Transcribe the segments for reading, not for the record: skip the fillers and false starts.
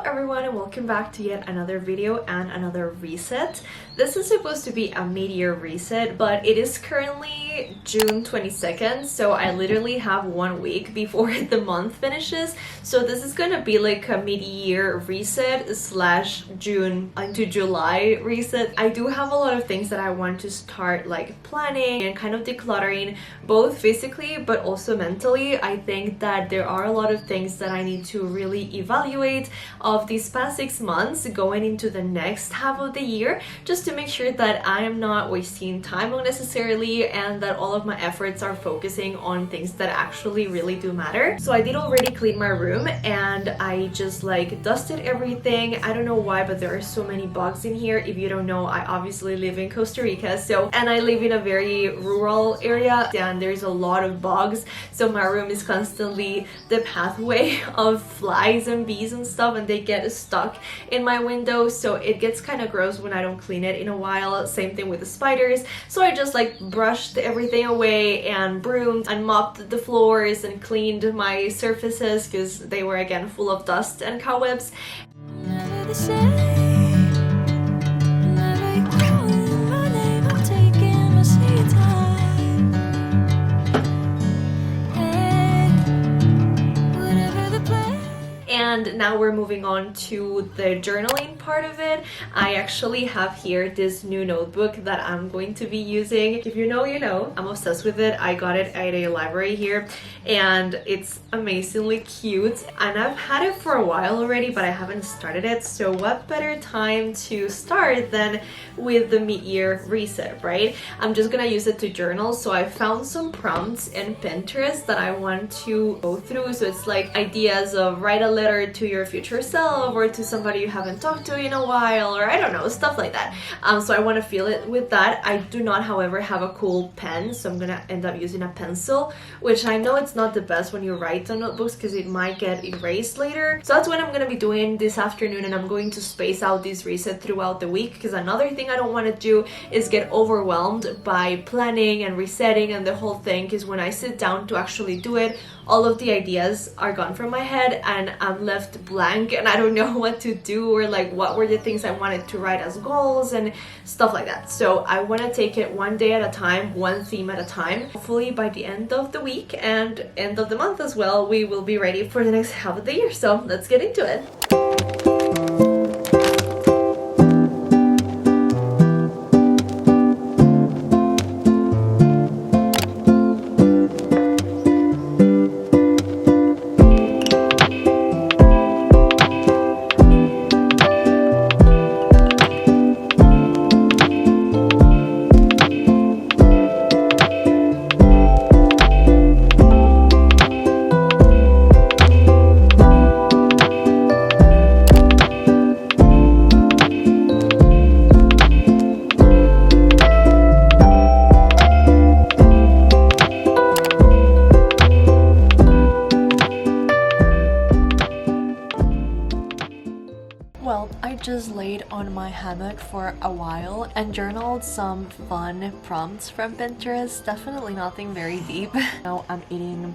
everyone, and welcome back to yet another video and another reset. This is supposed to be a mid-year reset, but it is currently June 22nd, so I literally have 1 week before the month finishes. So this is gonna be like a mid-year reset slash June into July reset. I do have a lot of things that I want to start like planning and kind of decluttering, both physically but also mentally. I think that there are a lot of things that I need to really evaluate of these past 6 months going into the next half of the year, just to make sure that I am not wasting time unnecessarily and that all of my efforts are focusing on things that actually really do matter. So I did already clean my room and I just like dusted everything. I don't know why, but there are so many bugs in here. If you don't know, I obviously live in Costa Rica, and I live in a very rural area and there's a lot of bugs, so my room is constantly the pathway of flies and bees and stuff, and they get stuck in my window, so it gets kind of gross when I don't clean it in a while. Same thing with the spiders, so I just like brushed everything away and broomed and mopped the floors and cleaned my surfaces because they were again full of dust and cobwebs. And now we're moving on to the journaling part of it. I actually have here this new notebook that I'm going to be using. If you know, you know. I'm obsessed with it. I got it at a library here and it's amazingly cute. And I've had it for a while already, but I haven't started it. So what better time to start than with the mid-year reset, right? I'm just gonna use it to journal. So I found some prompts in Pinterest that I want to go through. So it's like ideas of write a letter to your future self or to somebody you haven't talked to in a while, or I don't know, stuff like that. So I want to fill it with that. I do not, however, have a cool pen, so I'm gonna end up using a pencil, which I know it's not the best when you write on notebooks because it might get erased later. So that's what I'm gonna be doing this afternoon, and I'm going to space out this reset throughout the week, because another thing I don't want to do is get overwhelmed by planning and resetting and the whole thing, because when I sit down to actually do it, all of the ideas are gone from my head and I'm left blank and I don't know what to do, or like what were the things I wanted to write as goals and stuff like that. So I want to take it one day at a time, one theme at a time. Hopefully by the end of the week and end of the month as well, we will be ready for the next half of the year. So let's get into it. Well, I just laid on my hammock for a while and journaled some fun prompts from Pinterest. Definitely nothing very deep. Now I'm eating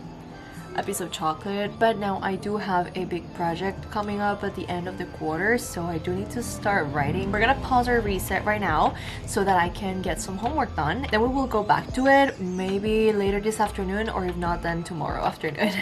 a piece of chocolate, but now I do have a big project coming up at the end of the quarter, so I do need to start writing. We're gonna pause our reset right now so that I can get some homework done. Then we will go back to it maybe later this afternoon, or if not, then tomorrow afternoon.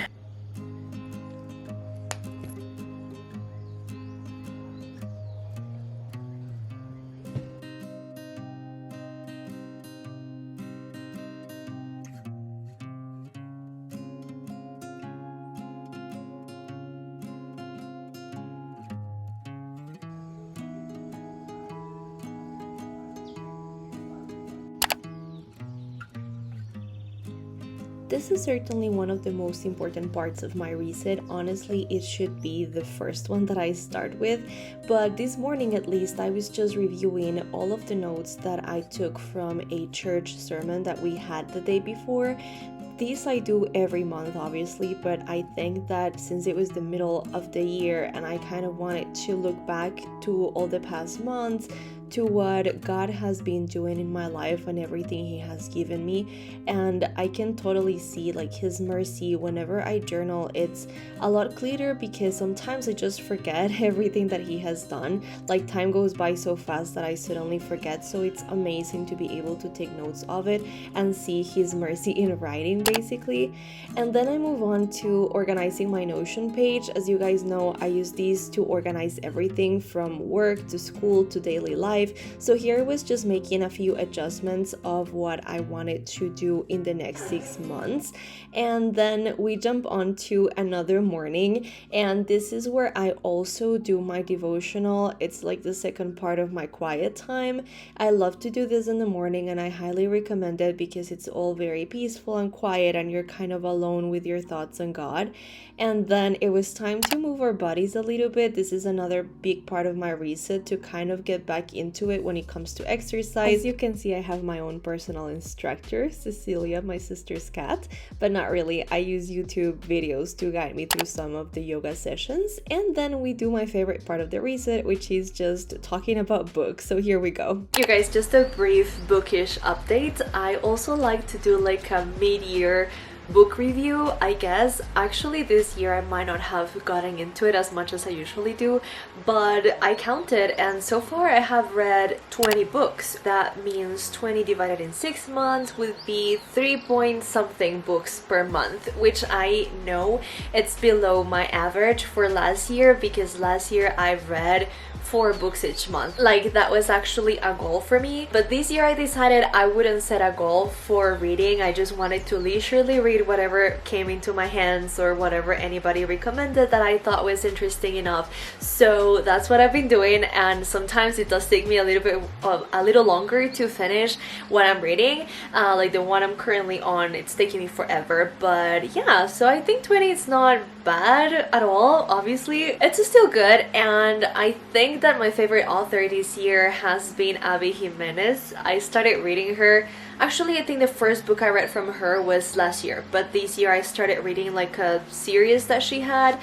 This is certainly one of the most important parts of my reset. Honestly, it should be the first one that I start with, but this morning at least I was just reviewing all of the notes that I took from a church sermon that we had the day before. These I do every month obviously, but I think that since it was the middle of the year and I kind of wanted to look back to all the past months to what God has been doing in my life and everything He has given me. And I can totally see like His mercy whenever I journal. It's a lot clearer because sometimes I just forget everything that He has done. Like time goes by so fast that I suddenly forget. So it's amazing to be able to take notes of it and see His mercy in writing basically. And then I move on to organizing my Notion page. As you guys know, I use these to organize everything from work to school to daily life. So here I was just making a few adjustments of what I wanted to do in the next 6 months. And then we jump on to another morning, and this is where I also do my devotional. It's like the second part of my quiet time. I love to do this in the morning, and I highly recommend it because it's all very peaceful and quiet, and you're kind of alone with your thoughts and God. And then it was time to move our bodies a little bit. This is another big part of my reset, to kind of get back into it when it comes to exercise. As you can see, I have my own personal instructor, Cecilia, my sister's cat, but not really. I use YouTube videos to guide me through some of the yoga sessions. And then we do my favorite part of the reset, which is just talking about books. So here we go. You guys, just a brief bookish update. I also like to do like a mid-year book review, I guess. Actually, this year I might not have gotten into it as much as I usually do, but I counted, and so far I have read 20 books. That means 20 divided in 6 months would be 3 point something books per month, which I know it's below my average for last year, because last year I read 4 books each month. Like, that was actually a goal for me. But this year I decided I wouldn't set a goal for reading. I just wanted to leisurely read whatever came into my hands or whatever anybody recommended that I thought was interesting enough. So that's what I've been doing, and sometimes it does take me a little longer to finish what I'm reading. Like the one I'm currently on, it's taking me forever. But yeah, so I think 20 is not bad at all. Obviously, it's still good, and I think that my favorite author this year has been Abby Jimenez. I started reading her. Actually, I think the first book I read from her was last year, but this year I started reading like a series that she had.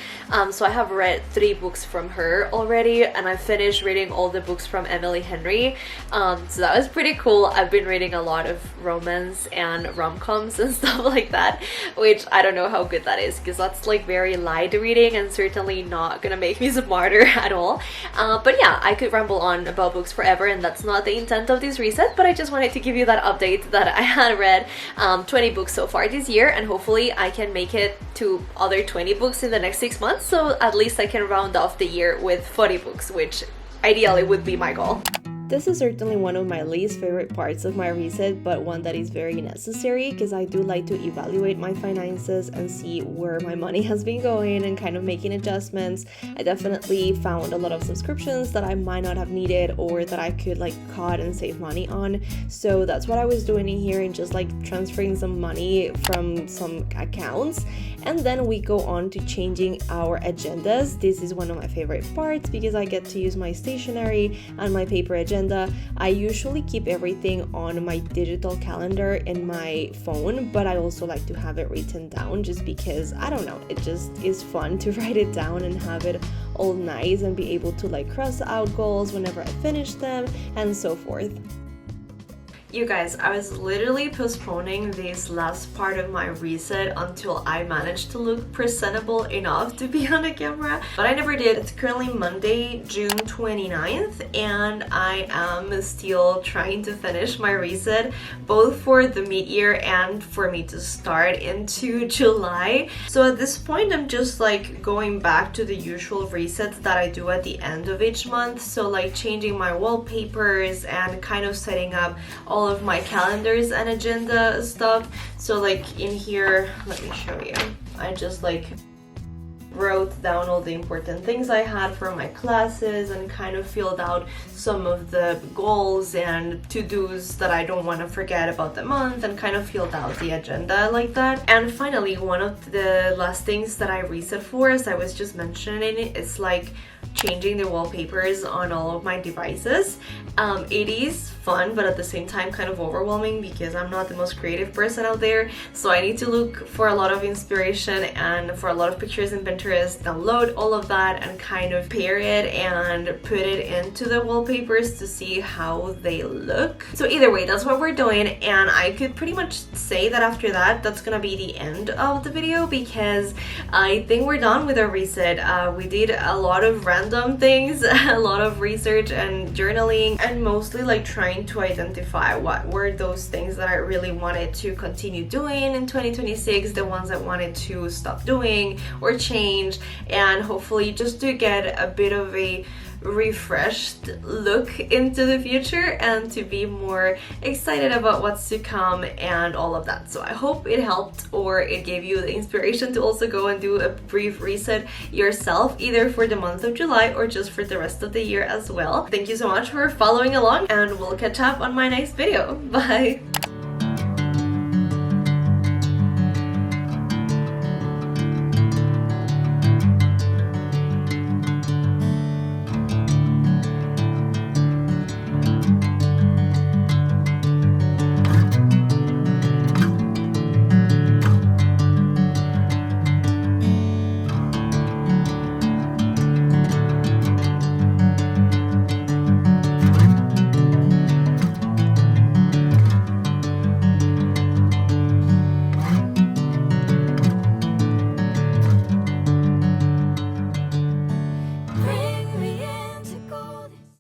So I have read 3 books from her already, and I finished reading all the books from Emily Henry. So that was pretty cool. I've been reading a lot of romance and rom-coms and stuff like that, which I don't know how good that is, because that's like very light reading and certainly not gonna make me smarter at all. But yeah, I could ramble on about books forever, and that's not the intent of this reset, but I just wanted to give you that update that I had read 20 books so far this year, and hopefully I can make it to other 20 books in the next 6 months, so at least I can round off the year with 40 books, which ideally would be my goal. This is certainly one of my least favorite parts of my reset, but one that is very necessary, because I do like to evaluate my finances and see where my money has been going and kind of making adjustments. I definitely found a lot of subscriptions that I might not have needed or that I could like cut and save money on. So that's what I was doing in here, and just like transferring some money from some accounts. And then we go on to changing our agendas. This is one of my favorite parts because I get to use my stationery and my paper agenda. I usually keep everything on my digital calendar in my phone, but I also like to have it written down just because, I don't know, it just is fun to write it down and have it all nice and be able to like cross out goals whenever I finish them and so forth. You guys, I was literally postponing this last part of my reset until I managed to look presentable enough to be on the camera, but I never did. It's currently Monday, June 29th, and I am still trying to finish my reset, both for the mid-year and for me to start into July. So at this point, I'm just like going back to the usual resets that I do at the end of each month. So like changing my wallpapers and kind of setting up all of my calendars and agenda stuff. So like in here, let me show you, I just like wrote down all the important things I had for my classes and kind of filled out some of the goals and to-dos that I don't want to forget about the month, and kind of filled out the agenda like that. And finally, one of the last things that I reset for, as I was just mentioning, is like changing the wallpapers on all of my devices. It is fun, but at the same time kind of overwhelming because I'm not the most creative person out there, so I need to look for a lot of inspiration and for a lot of pictures in Pinterest, download all of that and kind of pair it and put it into the wallpapers to see how they look. So either way, that's what we're doing, and I could pretty much say that after that, that's gonna be the end of the video because I think we're done with our reset. We did a lot of random things, a lot of research and journaling, and mostly like trying to identify what were those things that I really wanted to continue doing in 2026, the ones I wanted to stop doing or change, and hopefully just to get a bit of a refreshed look into the future and to be more excited about what's to come and all of that. So I hope it helped or it gave you the inspiration to also go and do a brief reset yourself, either for the month of July or just for the rest of the year as well. Thank you so much for following along, and we'll catch up on my next video. Bye!